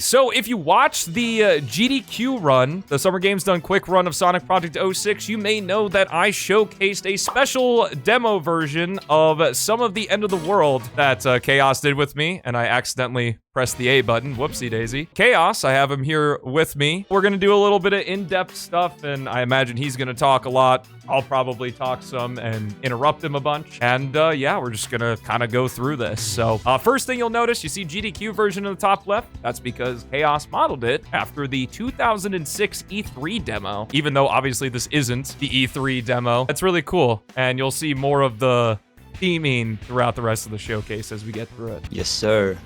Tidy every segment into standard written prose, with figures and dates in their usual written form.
So if you watch the GDQ run, the Summer Games Done Quick run of Sonic Project 06, you may know that I showcased a special demo version of some of the End of the World that Chaos did with me, and I accidentally pressed the A button. Whoopsie daisy. Chaos, I have him here with me. We're gonna do a little bit of in-depth stuff, and I imagine he's gonna talk a lot. I'll probably talk some and interrupt him a bunch. And yeah, we're just gonna kind of go through this. So first thing you'll notice, you see GDQ version in the top left. That's because Chaos modeled it after the 2006 E3 demo, even though obviously this isn't the E3 demo. It's really cool, and you'll see more of the theming throughout the rest of the showcase as we get through it. Yes, sir.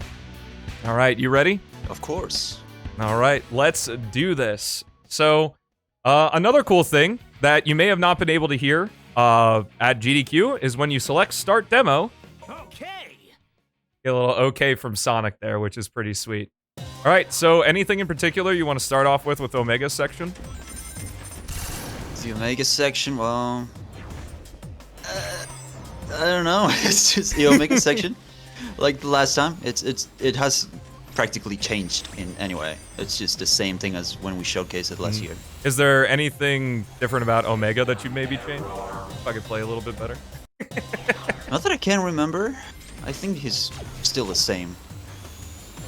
All right, you ready? Of course. All right, let's do this. So, another cool thing that you may have not been able to hear at GDQ is when you select Start Demo. Okay. Get a little okay from Sonic there, which is pretty sweet. All right, so anything in particular you want to start off with Omega section? The Omega section, well... I don't know. It's just the Omega section. Like the last time, it has practically changed in any way. It's just the same thing as when we showcased it last year. Is there anything different about Omega that you maybe changed? If I could play a little bit better. Not that I can remember. I think he's still the same.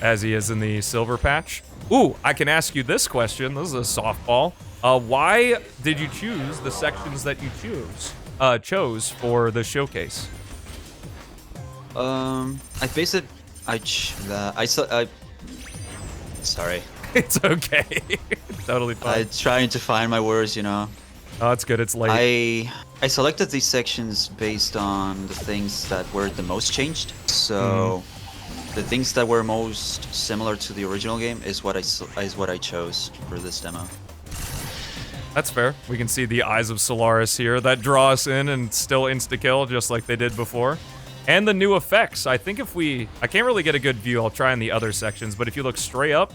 As he is in the Silver Patch? Ooh, I can ask you this question. This is a softball. Why did you choose the sections that you chose for the showcase? I based it. Sorry. It's okay. It's totally fine. I'm trying to find my words, you know. Oh, it's good. It's late. I selected these sections based on the things that were the most changed. So, the things that were most similar to the original game is what I chose for this demo. That's fair. We can see the eyes of Solaris here that draw us in and still insta-kill just like they did before. And the new effects. I think I can't really get a good view. I'll try in the other sections, but if you look straight up,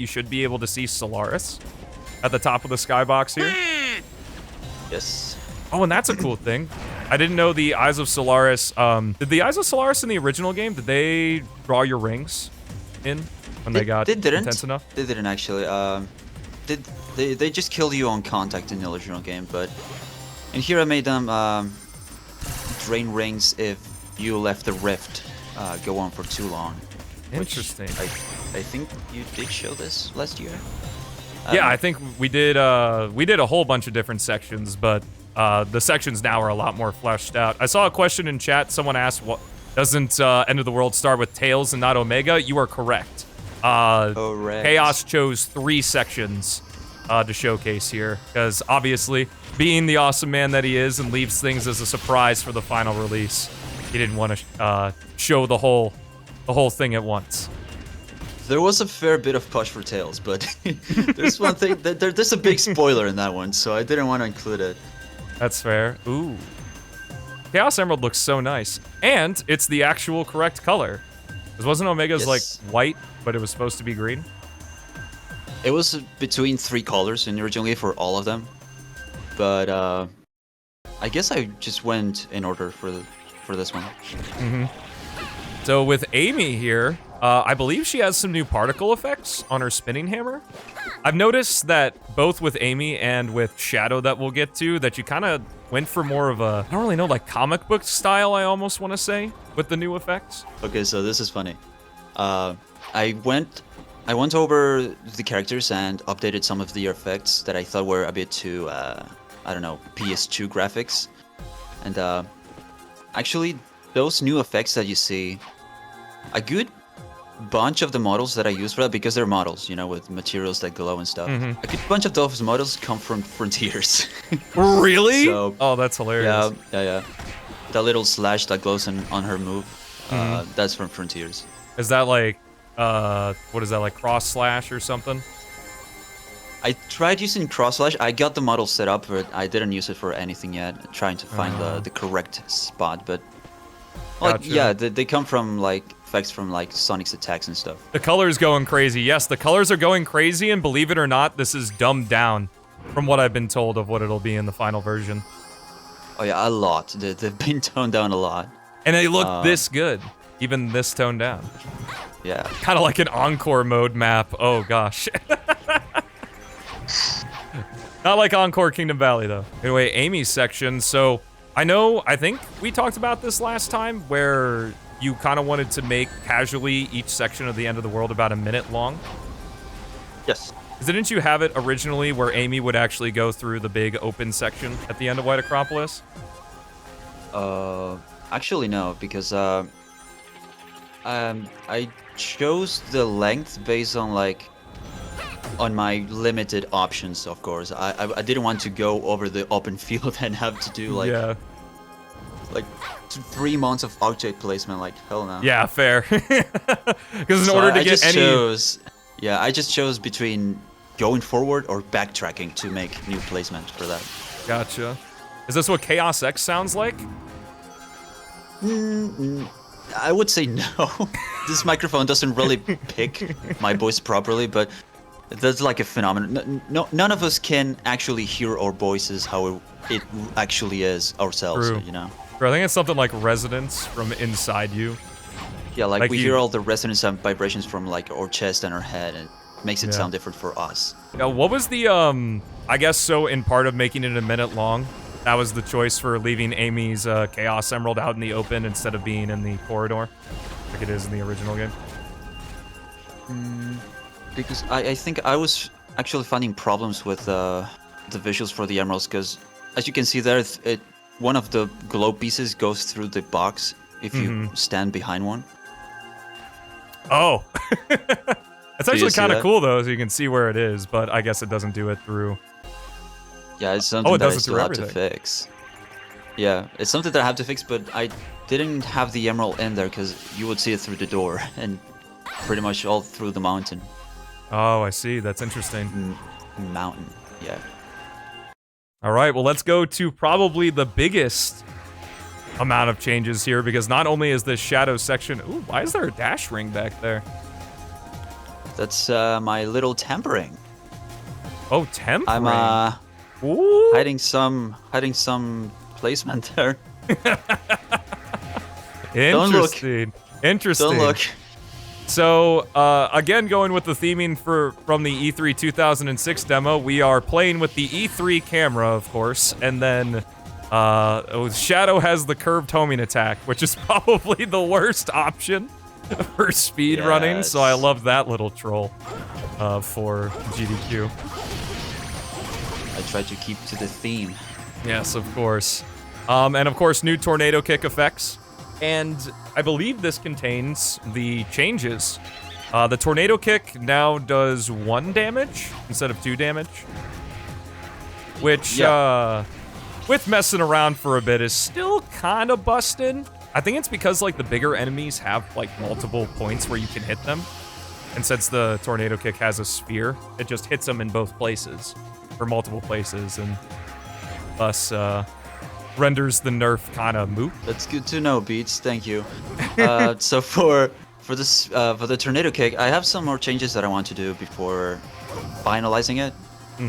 you should be able to see Solaris at the top of the skybox here. Yes. Oh, and that's a cool thing. I didn't know the Eyes of Solaris. Did the Eyes of Solaris in the original game, did they draw your rings in when they got intense enough? They didn't actually. They just killed you on contact in the original game, but in here I made them drain rings if you left the rift go on for too long. Interesting. I think you did show this last year. Yeah, I think we did a whole bunch of different sections, but the sections now are a lot more fleshed out. I saw a question in chat. Someone asked, "What doesn't End of the World start with Tails and not Omega?" You are correct. Correct. Chaos chose 3 sections to showcase here, because obviously, being the awesome man that he is and leaves things as a surprise for the final release, he didn't want to show the whole thing at once. There was a fair bit of push for Tails, but there's one thing there's a big spoiler in that one, so I didn't want to include it. That's fair. Ooh. Chaos Emerald looks so nice. And it's the actual correct color. Because wasn't Omega's like white, but it was supposed to be green? It was between 3 colors in the original game for all of them. But I guess I just went in order for this one. So with Amy here, I believe she has some new particle effects on her spinning hammer. I've noticed that both with Amy and with Shadow that we'll get to, that you kind of went for more of a, I don't really know, like comic book style, I almost want to say, with the new effects. Okay, so this is funny. I went over the characters and updated some of the effects that I thought were a bit too, I don't know, PS2 graphics. And actually, those new effects that you see, a good bunch of the models that I use for that, because they're models, you know, with materials that glow and stuff. A good bunch of those models come from Frontiers. Really? So, oh, that's hilarious. Yeah. That little slash that glows on her move, that's from Frontiers. Is that like, what is that, like cross slash or something? I tried using cross slash. I got the model set up, but I didn't use it for anything yet. Trying to find the correct spot, but like, Gotcha. yeah, they come from like effects from like Sonic's attacks and stuff. The color's going crazy. Yes, the colors are going crazy, and believe it or not, this is dumbed down from what I've been told of what it'll be in the final version. Oh yeah, a lot. They've been toned down a lot. And they look this good, even this toned down. Yeah. Kind of like an Encore mode map. Oh, gosh. Not like Encore Kingdom Valley, though. Anyway, Amy's section. So, I think we talked about this last time, where you kind of wanted to make casually each section of the end of the world about a minute long. Yes. Didn't you have it originally where Amy would actually go through the big open section at the end of White Acropolis? Actually no, because I chose the length based on on my limited options, of course. I didn't want to go over the open field and have to do yeah. 3 months of object placement. Like, hell no. Yeah, fair. Because in order to get any... Yeah, I just chose between going forward or backtracking to make new placement for that. Gotcha. Is this what ChaosX sounds like? I would say no. This microphone doesn't really pick my voice properly, but that's like a phenomenon. None of us can actually hear our voices how it actually is ourselves. True. You know. True. I think it's something like resonance from inside you. Yeah, like we hear all the resonance and vibrations from our chest and our head, and it makes it sound different for us. Now, what was the I guess so in part of making it a minute long, that was the choice for leaving Amy's Chaos Emerald out in the open instead of being in the corridor, like it is in the original game? Because I think I was actually finding problems with the visuals for the emeralds, because as you can see there, one of the glow pieces goes through the box if you stand behind one. Oh. It's actually kind of that? cool, though, so you can see where it is, but I guess it doesn't do it through... Yeah, it's something that I still have to fix. Yeah, it's something that I have to fix, but I didn't have the emerald in there because you would see it through the door and pretty much all through the mountain. Oh, I see. That's interesting. Mountain, yeah. All right, well, let's go to probably the biggest amount of changes here, because not only is this shadow section... Ooh, why is there a dash ring back there? That's my little tempering. Oh, tempering. I'm Ooh. hiding some placement there. Interesting. Interesting. Don't look. So, again, going with the theming from the E3 2006 demo, we are playing with the E3 camera, of course, and then Shadow has the curved homing attack, which is probably the worst option for speed running, so I love that little troll for GDQ. I tried to keep to the theme. Yes, of course. And of course, new tornado kick effects. And I believe this contains the changes. The tornado kick now does 1 damage instead of 2 damage. Which, with messing around for a bit, is still kind of busted. I think it's because, the bigger enemies have, multiple points where you can hit them. And since the tornado kick has a sphere, it just hits them in both places. Or multiple places, and thus, renders the nerf kind of moot. That's good to know, Beats. Thank you. So for the tornado kick, I have some more changes that I want to do before finalizing it.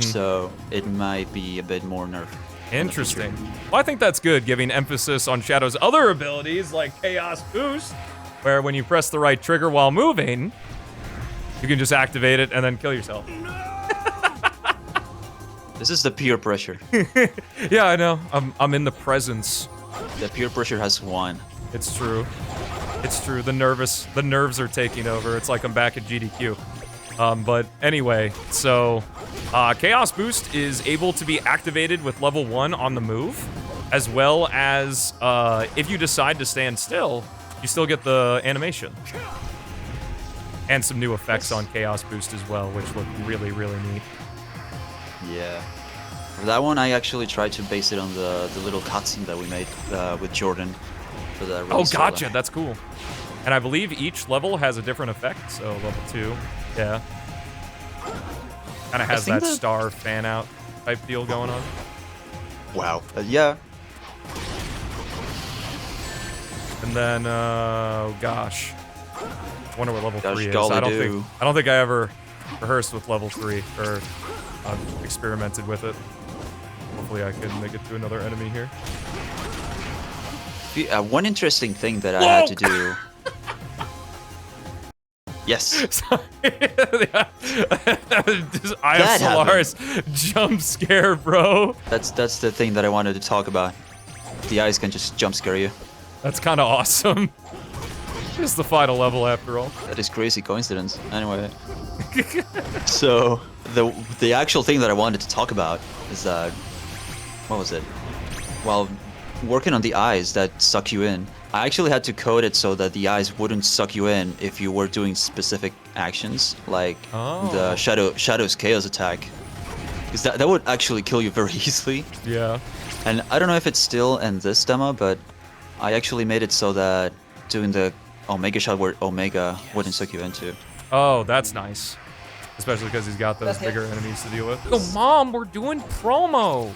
So it might be a bit more nerf. Interesting. Well, I think that's good, giving emphasis on Shadow's other abilities, like Chaos Boost, where when you press the right trigger while moving, you can just activate it and then kill yourself. This is the peer pressure. Yeah, I know. I'm in the presence. The peer pressure has won. It's true. It's true. The nerves are taking over. It's like I'm back at GDQ. But anyway, so Chaos Boost is able to be activated with level 1 on the move, as well as if you decide to stand still, you still get the animation. And some new effects on Chaos Boost as well, which look really, really neat. Yeah. For that one, I actually tried to base it on the little cutscene that we made with Jordan. For the oh, gotcha. That's cool. And I believe each level has a different effect. So level 2, yeah. Kind of has that star fan out type deal going on. Wow. Yeah. And then, oh gosh. I wonder what level 3 is. I don't think I ever rehearsed with level 3, or I've experimented with it. Hopefully I can make it to another enemy here. One interesting thing that I had to do... Yes. Sorry. I have Solaris jump scare, bro. That's the thing that I wanted to talk about. The eyes can just jump scare you. That's kind of awesome. Just the final level after all. That is crazy coincidence. Anyway. So the actual thing that I wanted to talk about is that, what was it? While working on the eyes that suck you in, I actually had to code it so that the eyes wouldn't suck you in if you were doing specific actions, like the Shadow's Chaos attack. Because that would actually kill you very easily. Yeah. And I don't know if it's still in this demo, but I actually made it so that doing the Omega shot where Omega wouldn't suck you into. Oh, that's nice. Especially because he's got those bigger enemies to deal with. Oh, Mom, we're doing promo.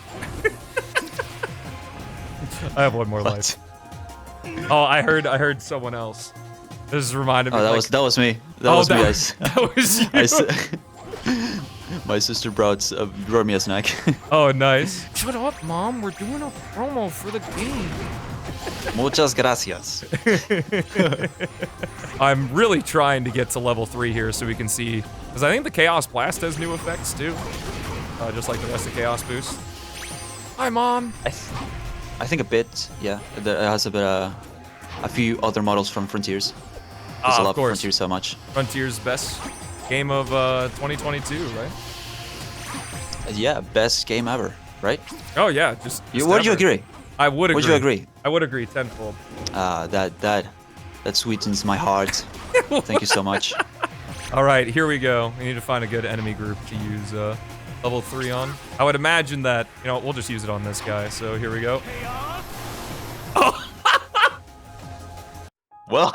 I have one more life. Oh, I heard someone else. This reminded me. Oh, that was me. That was me. That was you. My sister brought me a snack. Oh, nice. Shut up, Mom. We're doing a promo for the game. Muchas gracias. I'm really trying to get to level 3 here so we can see, because I think the Chaos Blast has new effects too, just like the rest of Chaos Boost. Hi, Mom. I think a bit, yeah. It has a few other models from Frontiers. There's a lot of Frontiers so much. Frontiers best game of 2022, right? Yeah, best game ever, right? Oh yeah, just would you agree? I would agree. Would you agree? I would agree tenfold. That sweetens my heart. Thank you so much. All right, here we go. We need to find a good enemy group to use level 3 on. I would imagine that, you know, we'll just use it on this guy. So here we go. Oh. Well.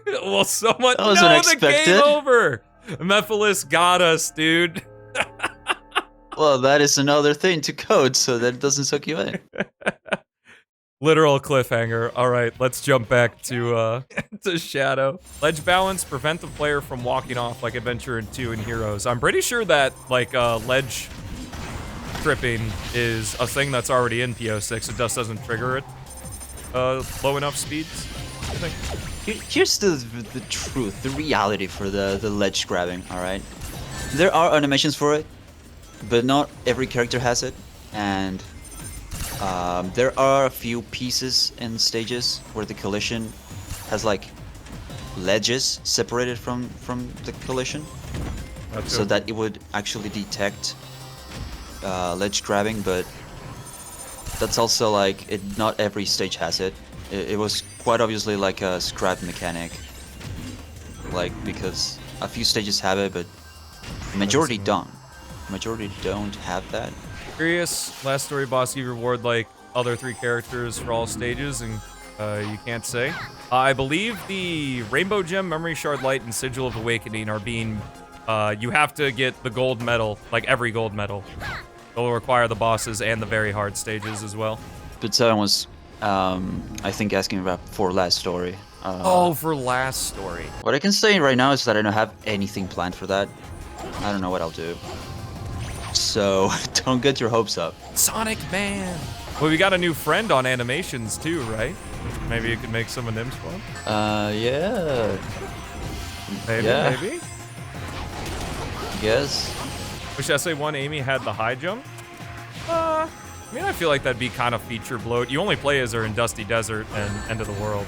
Well, someone. That was unexpected. The game over. Mephiles got us, dude. Well, that is another thing to code so that it doesn't suck you in. Literal cliffhanger. All right, let's jump back to Shadow. Ledge balance, prevent the player from walking off like Adventure 2 and Heroes. I'm pretty sure that like ledge tripping is a thing that's already in P-06. It just doesn't trigger it low enough speeds, I think. Here's the truth, the reality for the ledge grabbing, all right? There are animations for it, but not every character has it, and there are a few pieces in stages where the collision has like ledges separated from the collision, so that it would actually detect ledge grabbing, but that's also like not every stage has it. It was quite obviously like a scrap mechanic, like because a few stages have it, but majority don't. Majority don't have that. Curious, last story boss give reward like other 3 characters for all stages, and you can't say. I believe the Rainbow Gem, Memory Shard Light, and Sigil of Awakening are being, you have to get the gold medal, like every gold medal. It'll require the bosses and the very hard stages as well. But someone was, I think, asking about for last story. Oh, for last story. What I can say right now is that I don't have anything planned for that. I don't know what I'll do. So, don't get your hopes up. Sonic Man! Well, we got a new friend on animations too, right? Maybe you could make some of them's fun? Yeah. Maybe? Yes. Wish SA1 Amy had the high jump? I mean, I feel like that'd be kind of feature bloat. You only play as her in Dusty Desert and End of the World.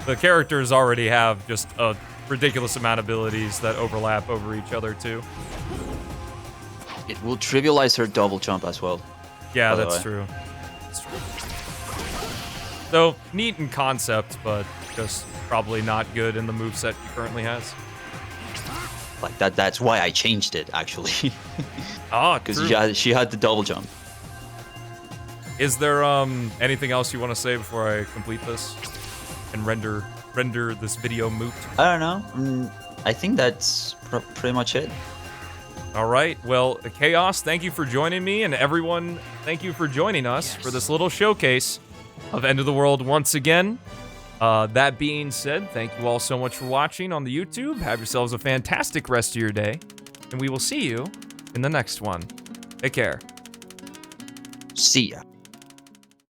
The characters already have just a ridiculous amount of abilities that overlap over each other too. It will trivialize her double jump as well. Yeah, that's true. So, neat in concept, but just probably not good in the moveset she currently has. Like that's why I changed it, actually. Ah, because she had the double jump. Is there anything else you want to say before I complete this and render this video moot? I don't know. I think that's pretty much it. All right. Well, Chaos, thank you for joining me, and everyone, thank you for joining us for this little showcase of End of the World once again. That being said, thank you all so much for watching on the YouTube. Have yourselves a fantastic rest of your day, and we will see you in the next one. Take care. See ya.